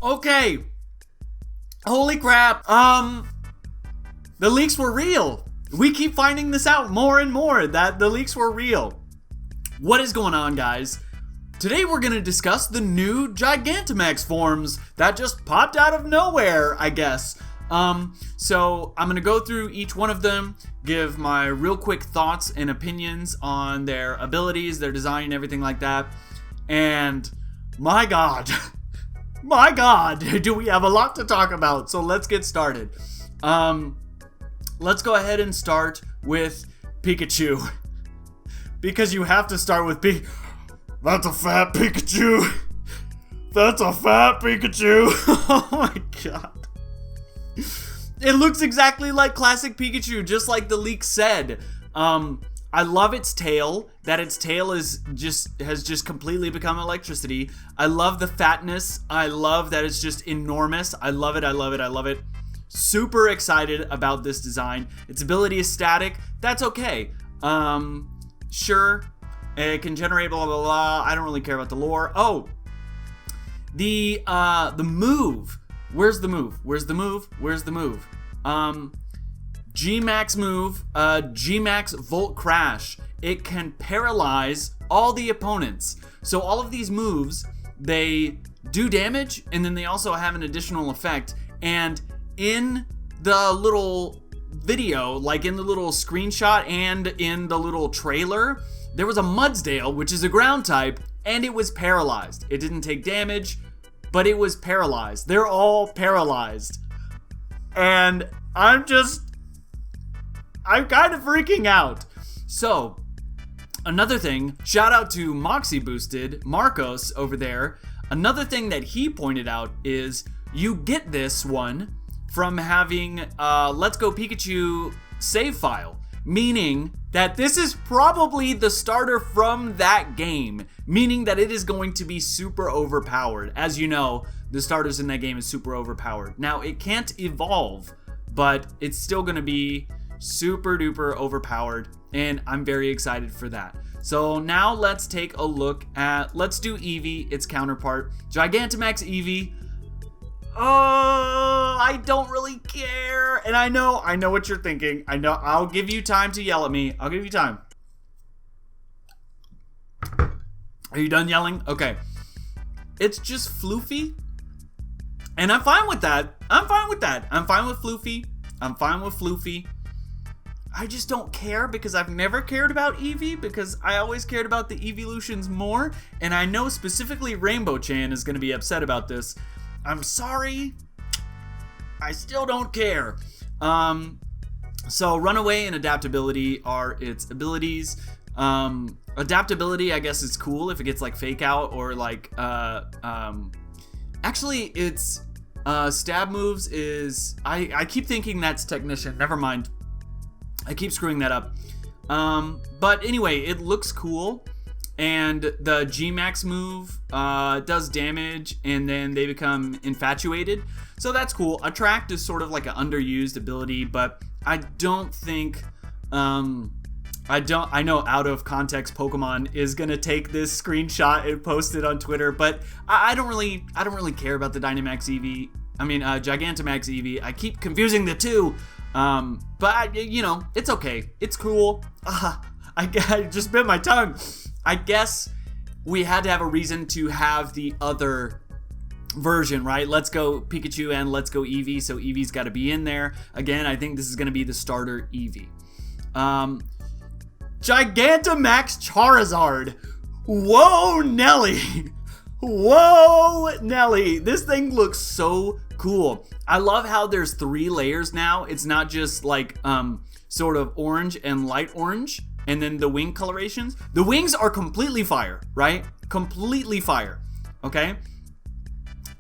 Okay. Holy crap. The leaks were real. We keep finding this out more and more, that the leaks were real. What is going on, guys? Today we're going to discuss the new Gigantamax forms that just popped out of nowhere, I guess. So I'm going to go through each one of them, give my real quick thoughts and opinions on their abilities, their design, and everything like that. And my God, my God, do we have a lot to talk about. So let's get started. Let's go ahead and start with Pikachu. Because you have to start with That's a fat Pikachu. That's a fat Pikachu. Oh my God. It looks exactly like classic Pikachu, just like the leak said. I love its tail, that its tail has just completely become electricity. I love the fatness. I love that it's just enormous. I love it, I love it, I love it. Super excited about this design. Its ability is static. That's okay. Sure, it can generate blah blah blah. I don't really care about the lore. Oh, the move. Where's the move? Where's the move? Where's the move? G-Max move, G-Max Volt Crash. It can paralyze all the opponents. So all of these moves, they do damage, and then they also have an additional effect. And in the little video, like in the little screenshot and in the little trailer, there was a Mudsdale, which is a ground type, and it was paralyzed. It didn't take damage, but it was paralyzed. They're all paralyzed. And I'm kind of freaking out. So, another thing, shout out to Moxie Boosted, Marcos over there. Another thing that he pointed out is you get this one from having Let's Go Pikachu save file. Meaning that this is probably the starter from that game. Meaning that it is going to be super overpowered. As you know, the starters in that game is super overpowered. Now, it can't evolve, but it's still going to be super duper overpowered. And I'm very excited for that. So now let's take a look at, let's do Eevee, its counterpart. Gigantamax Eevee. Oh, I don't really care. And I know what you're thinking. I know, I'll give you time to yell at me. I'll give you time. Are you done yelling? Okay. It's just floofy. And I'm fine with that. I'm fine with that. I'm fine with floofy. I'm fine with floofy. I just don't care because I've never cared about Eevee because I always cared about the Eeveelutions more. And I know specifically Rainbow Chan is going to be upset about this. I'm sorry, I still don't care. So Runaway and Adaptability are its abilities. Adaptability, I guess, is cool if it gets like Fake Out or like, actually its stab moves is, I keep thinking that's Technician, never mind. I keep screwing that up. But anyway, it looks cool. And the G-Max move does damage, and then they become infatuated. So that's cool. Attract is sort of like an underused ability, but I don't think, I know out of context Pokemon is gonna take this screenshot and post it on Twitter, but I don't really care about the Gigantamax Eevee. I keep confusing the two, but you know, it's okay. It's cool. I just bit my tongue. I guess we had to have a reason to have the other version, right? Let's Go Pikachu and Let's Go Eevee, so Eevee's got to be in there. Again, I think this is going to be the starter Eevee. Gigantamax Charizard. Whoa, Nelly. Whoa, Nelly. This thing looks so cool. I love how there's 3 layers now. It's not just like sort of orange and light orange. And then the wing colorations. The wings are completely fire, right? Completely fire, okay?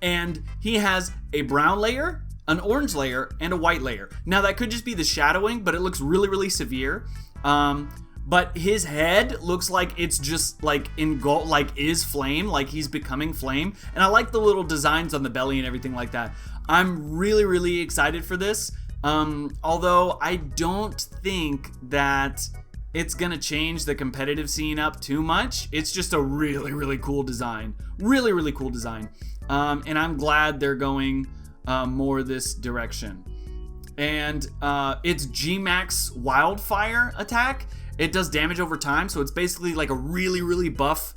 And he has a brown layer, an orange layer, and a white layer. Now that could just be the shadowing, but it looks really, really severe. But his head looks like it's just like in gold, like is flame, like he's becoming flame. And I like the little designs on the belly and everything like that. I'm really, really excited for this. Although I don't think that it's gonna change the competitive scene up too much. It's just a really, really cool design. Really, really cool design. And I'm glad they're going more this direction. And its Gmax Wildfire attack, it does damage over time, so it's basically like a really, really buff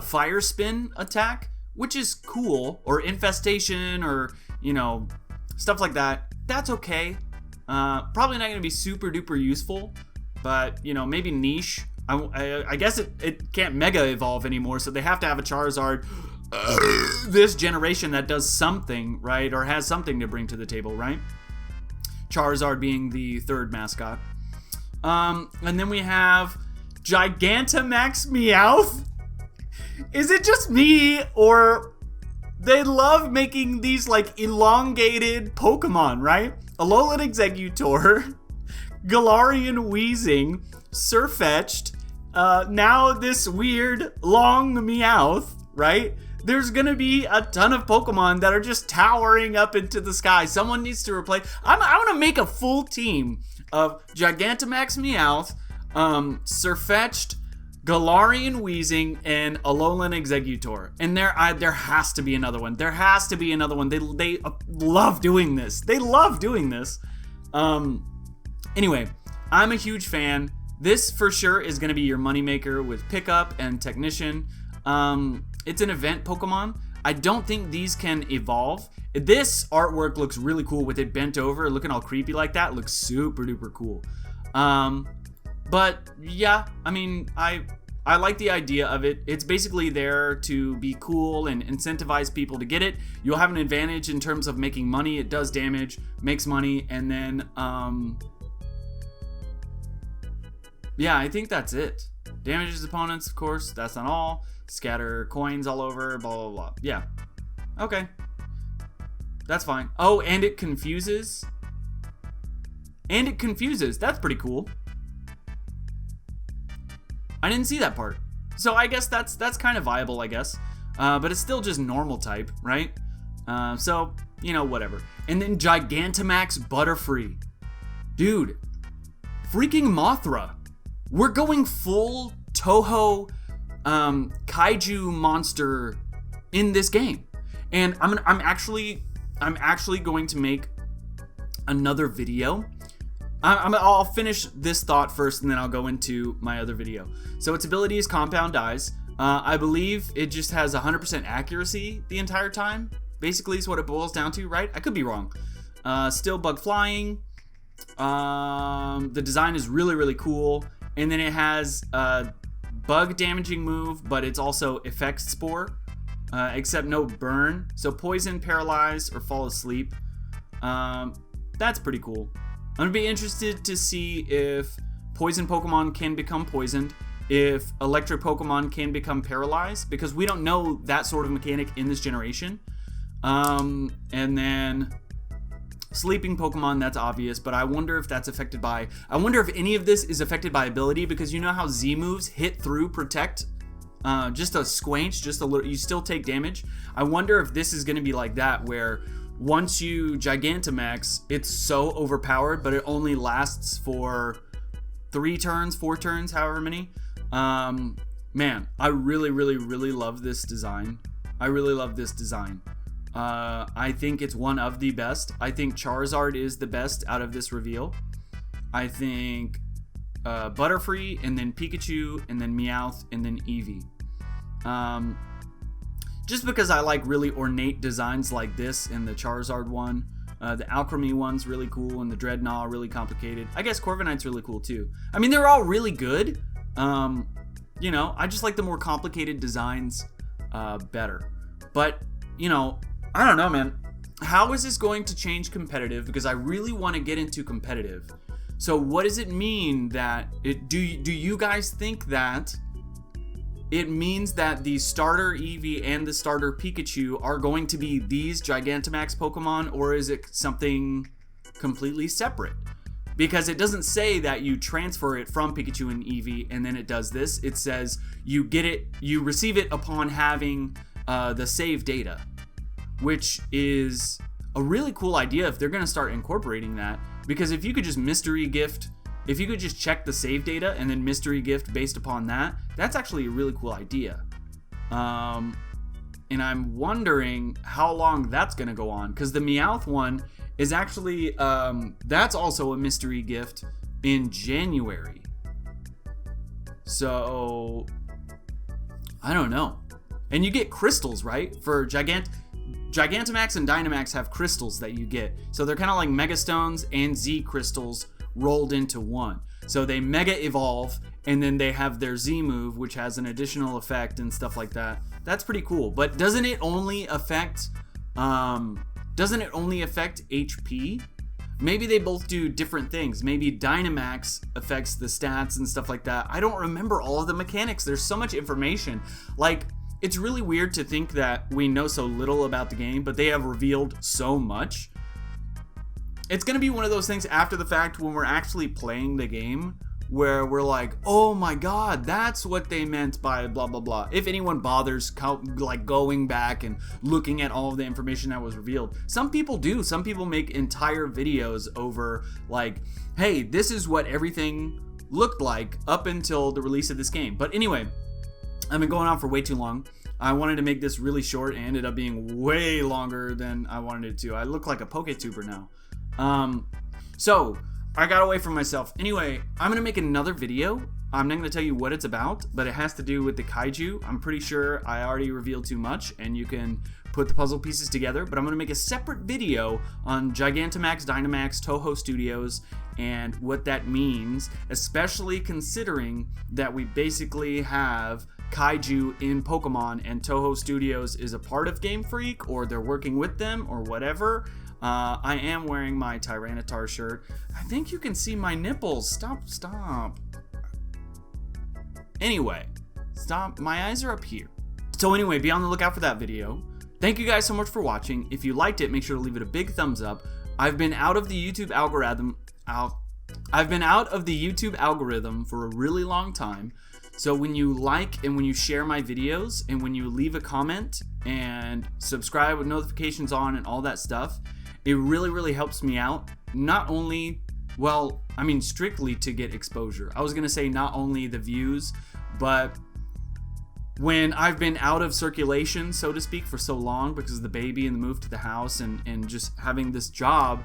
Fire Spin attack, which is cool. Or Infestation, or, you know, stuff like that. That's okay. Probably not going to be super duper useful, but, you know, maybe niche. I guess it can't Mega Evolve anymore, so they have to have a Charizard this generation that does something, right? Or has something to bring to the table, right? Charizard being the third mascot. And then we have Gigantamax Meowth. Is it just me, or they love making these like elongated Pokemon, right? Alolan Exeggutor, Galarian Weezing, Sirfetch'd, now this weird long Meowth, right? There's gonna be a ton of Pokemon that are just towering up into the sky. Someone needs to replace. I want to make a full team of Gigantamax Meowth, Sirfetch'd, Galarian Weezing, and Alolan Exeggutor. And there has to be another one. There has to be another one. They love doing this. They love doing this. Anyway, I'm a huge fan. This for sure is going to be your moneymaker with Pickup and Technician. It's an event Pokemon. I don't think these can evolve. This artwork looks really cool with it bent over, looking all creepy like that. It looks super duper cool. But yeah, I mean, I like the idea of it. It's basically there to be cool and incentivize people to get it. You'll have an advantage in terms of making money. It does damage, makes money, and then yeah, I think that's it. Damages opponents, of course. That's not all. Scatter coins all over, blah, blah, blah. Yeah. Okay. That's fine. Oh, and it confuses. And it confuses. That's pretty cool. I didn't see that part. So I guess that's kind of viable, I guess. But it's still just normal type, right? So, you know, whatever. And then Gigantamax Butterfree. Dude. Freaking Mothra. We're going full Toho kaiju monster in this game, and I'm actually going to make another video. I'll finish this thought first, and then I'll go into my other video. So its ability is Compound Eyes. I believe it just has 100% accuracy the entire time. Basically, is what it boils down to, right? I could be wrong. Still Bug Flying. The design is really, really cool, and then it has bug damaging move, but it's also Effect Spore, except no burn. So poison, paralyze, or fall asleep. That's pretty cool. I'm gonna be interested to see if poison Pokemon can become poisoned, if electric Pokemon can become paralyzed, because we don't know that sort of mechanic in this generation. And then sleeping Pokemon, that's obvious, but I wonder if that's affected by... I wonder if any of this is affected by ability, because you know how Z moves hit through Protect? Just a squanch, just a little... You still take damage. I wonder if this is going to be like that, where once you Gigantamax, it's so overpowered, but it only lasts for 3 turns, 4 turns, however many. Man, I really, really, really love this design. I really love this design. I think it's one of the best. I think Charizard is the best out of this reveal. I think Butterfree, and then Pikachu, and then Meowth, and then Eevee. Just because I like really ornate designs like this in the Charizard one. The Alchemy one's really cool, and the Dreadnought really complicated. I guess Corviknight's really cool too. I mean, they're all really good. You know, I just like the more complicated designs better. But, you know, I don't know, man. How is this going to change competitive? Because I really want to get into competitive. So what does it mean that... Do you guys think that it means that the starter Eevee and the starter Pikachu are going to be these Gigantamax Pokemon, or is it something completely separate? Because it doesn't say that you transfer it from Pikachu and Eevee and then it does this. It says you get it, you receive it upon having the save data, which is a really cool idea if they're going to start incorporating that. Because if you could just mystery gift, if you could just check the save data and then mystery gift based upon that, that's actually a really cool idea. and I'm wondering how long that's gonna go on, because the Meowth one is actually that's also a mystery gift in January. So I don't know. And you get crystals, right? For Gigantamax and Dynamax have crystals that you get. So they're kind of like Mega Stones and Z crystals rolled into one. So they Mega Evolve, and then they have their Z move, which has an additional effect and stuff like that. That's pretty cool. But doesn't it only affect HP? Maybe they both do different things. Maybe Dynamax affects the stats and stuff like that. I don't remember all of the mechanics. There's so much information. Like, it's really weird to think that we know so little about the game, but they have revealed so much. It's going to be one of those things after the fact when we're actually playing the game where we're like, oh my god, that's what they meant by blah blah blah. If anyone bothers like going back and looking at all of the information that was revealed. Some people do. Some people make entire videos over like, hey, this is what everything looked like up until the release of this game. But anyway, I've been going on for way too long. I wanted to make this really short and ended up being way longer than I wanted it to. I look like a PokeTuber now. So I got away from myself. Anyway, I'm going to make another video. I'm not going to tell you what it's about, but it has to do with the kaiju. I'm pretty sure I already revealed too much, and you can put the puzzle pieces together, but I'm going to make a separate video on Gigantamax, Dynamax, Toho Studios, and what that means, especially considering that we basically have kaiju in Pokemon, and Toho Studios is a part of Game Freak, or they're working with them, or whatever. I am wearing my Tyranitar shirt. I think you can see my nipples. Stop. Anyway, stop. My eyes are up here. So anyway, be on the lookout for that video. Thank you guys so much for watching. If you liked it, make sure to leave it a big thumbs up. I've been out of the YouTube algorithm. I've been out of the YouTube algorithm for a really long time. So when you like and when you share my videos and when you leave a comment and subscribe with notifications on and all that stuff, it really, really helps me out. Not only, well, I mean, strictly to get exposure. I was going to say not only the views, but when I've been out of circulation, so to speak, for so long because of the baby and the move to the house and just having this job,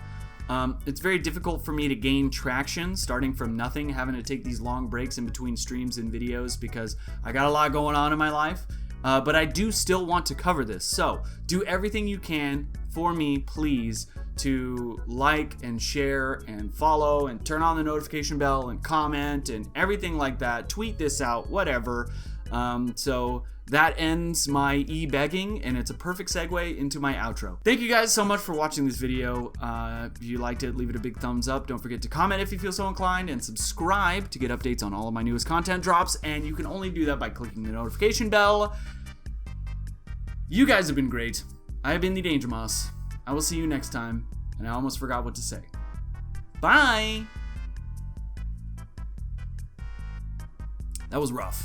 it's very difficult for me to gain traction starting from nothing, having to take these long breaks in between streams and videos because I got a lot going on in my life. But I do still want to cover this. So do everything you can for me, please, to like and share and follow and turn on the notification bell and comment and everything like that. Tweet this out, whatever. So that ends my e-begging, and it's a perfect segue into my outro. Thank you guys so much for watching this video. If you liked it, leave it a big thumbs up. Don't forget to comment if you feel so inclined, and subscribe to get updates on all of my newest content drops, and you can only do that by clicking the notification bell. You guys have been great. I have been the Danger Mouse. I will see you next time, and I almost forgot what to say. Bye! That was rough.